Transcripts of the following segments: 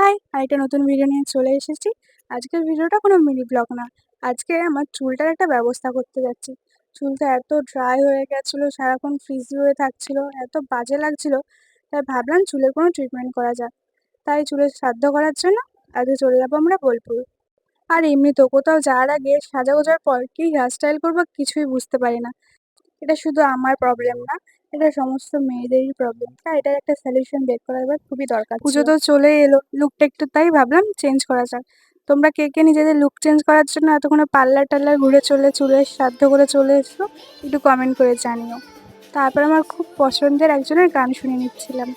High! আরেকটা নতুন video নিয়ে চলে এসেছি। আজকের ভিডিওটা কোনো মিনি ব্লগ না। আজকে আমার চুলটার একটা ব্যবস্থা করতে যাচ্ছি। চুলটা এত ড্রাই হয়ে গেছিলো, সারাক্ষণ ফ্রিজি হয়ে থাকছিলো, এত বাজে লাগছিলো, তাই ভাবলাম চুলের কোনো ট্রিটমেন্ট করা যাক। তাই চুলের শ্রাদ্ধ করার জন্য আজকে চলে যাবো আমরা বোলপুর। আর এমনিতেও কোথাও যাওয়ার আগে সাজাগোজার পর কি হেয়ার স্টাইল করবো কিছুই বুঝতে পারি না। এটা শুধু আমার প্রবলেম না, এটা সমস্ত মেয়েদেরই প্রবলেম। তাই এটার একটা সলিউশন বের করা এবার খুবই দরকার ছিল। পুজো তো চলেই এলো, লুকটা একটু তাই ভাবলাম চেঞ্জ করা যাক। তোমরা কে কে নিজেদের লুক চেঞ্জ করার জন্য এতক্ষণে পার্লার টার্লার ঘুরে চলে চুলের শ্রাদ্ধ করে চলে এসছো, একটু কমেন্ট করে জানিও। তারপর আমার খুব পছন্দের একজনের গান শুনে নিচ্ছিলাম।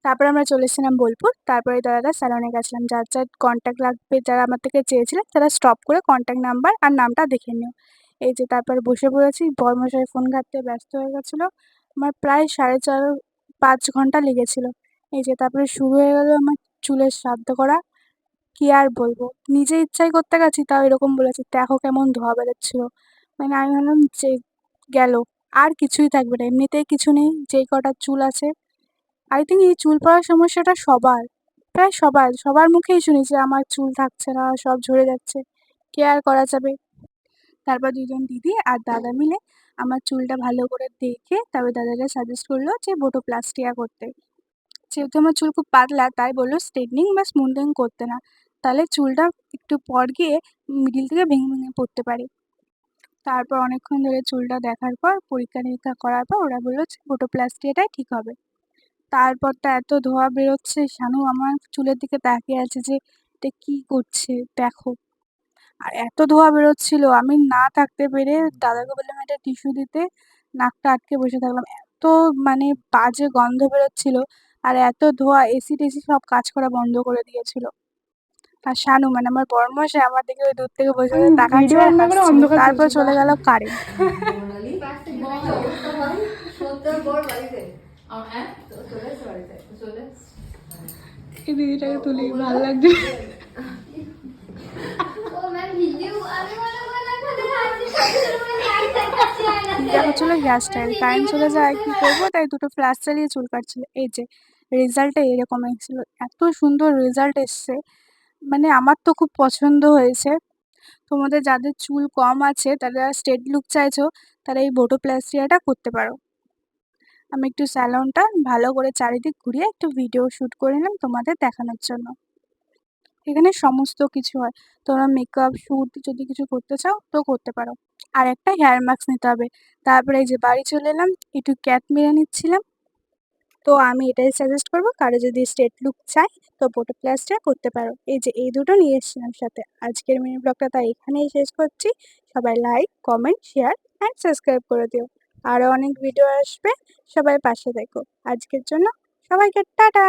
তারপর আমরা চলে এসেছিলাম বোলপুর। তারপরে দাদাটা স্যালনে গেছিলাম। যার যার কন্ট্যাক্ট লাগবে, যারা আমার থেকে চেয়েছিলেন তারা স্টপ করে কন্ট্যাক্ট নাম্বার আর নামটা দেখে নিও। এই যে তারপর বসে পড়েছি, বরমশাই ফোন ঘাঁটতে ব্যস্ত হয়ে গেছিলো। আমার প্রায় 4.5-5 ঘন্টা লেগেছিল। এই যে তারপরে শুরু হয়ে গেল আমার চুলের শ্রাদ্ধ করা। কি আর বলবো, নিজে ইচ্ছাই করতে গেছি তাও এরকম বলেছে, দেখো কেমন ধোয়া বেরোচ্ছিল। মানে আমি ভাবলাম যে গেল, আর কিছুই থাকবে না, এমনিতেই কিছু নেই, যেই কটা চুল আছে। আই থিঙ্ক এই চুল পড়ার সমস্যাটা সবার, প্রায় সবার মুখেই শুনি যে আমার চুল থাকছে না, সব ঝরে যাচ্ছে, কে আর করা যাবে। তারপর দুজন দিদি আর দাদা মিলে আমার চুলটা ভালো করে দেখে তারপর দাদাকে সাজেস্ট করলো যে বোটোপ্লাস্টিয়া করতে। যেহেতু আমার চুল খুব পাতলা তাই বললো স্ট্রেটনিং বা স্মুথনিং করতে না, তাহলে চুলটা একটু পর গিয়ে মিডিল থেকে ভেঙে ভেঙে পড়তে পারে। তারপর অনেকক্ষণ ধরে চুলটা দেখার পর পরীক্ষা নিরীক্ষা করার পর ওরা বললো যে বোটোপ্লাস্টিয়াটাই ঠিক হবে। তারপর তো এত ধোঁয়া বেরোচ্ছে, শানু আমার চুলের দিকে তাকিয়ে আছে যে এটা কি করছে দেখো। আর এত ধোঁয়া বেরোচ্ছিল, আমি না থাকতে পেরে দাদাকে বললাম একটা টিস্যু দিতে, নাকটা আটকে বসে থাকলাম। এত মানে বাজে গন্ধ বেরোচ্ছিল, আর এত ধোঁয়া, এসি টেসি সব কাজ করা বন্ধ করে দিয়েছিল। আর শানু মানে আমার বরমশাই আমার দিকে ওই দূর থেকে বসে বসে তাকাচ্ছিল আর হাসছিল। তারপর চলে গেল কারেন্ট। এই দিদিটাকে তুলি, ভালো লাগছে। দেখো চুলের হেয়ার স্টাইল, কারেন্ট চলে যায় কি করবো, তাই দুটো ফ্ল্যাশ চালিয়ে চুল কাটছিল। এই যে রেজাল্টটা এরকম এসেছিল, এত সুন্দর রেজাল্ট এসছে, মানে আমার তো খুব পছন্দ হয়েছে। তোমাদের যাদের চুল কম আছে, তারা স্ট্রেট লুক চাইছো, তারা এই বোটোপ্লাস্টিয়াটা করতে পারো। আমি একটু স্যালনটা ভালো করে চারিদিক ঘুরিয়ে একটু ভিডিও শ্যুট করে নিলাম তোমাদের দেখানোর জন্য। এখানে সমস্ত কিছু হয়, তোমরা মেকআপ শ্যুট যদি কিছু করতে চাও তো করতে পারো। আর একটা হেয়ার মাস্ক নিতে হবে। তারপরে এই যে বাড়ি চলে এলাম, একটু ক্যাট মেরে নিচ্ছিলাম। তো আমি এটাই সাজেস্ট করবো, কারো যদি স্ট্রেট লুক চাই তো বোটোপ্লাস্টিয়া করতে পারো। এই যে এই দুটো নিয়ে এসেছিলাম সাথে। আজকের মিনি ব্লগটা তাই এখানেই শেষ করছি। সবাই like, comment, share and subscribe করে দিও। আরও অনেক ভিডিও আসবে, সবাই পাশে দেখো। আজকের জন্য সবাইকে টাটা।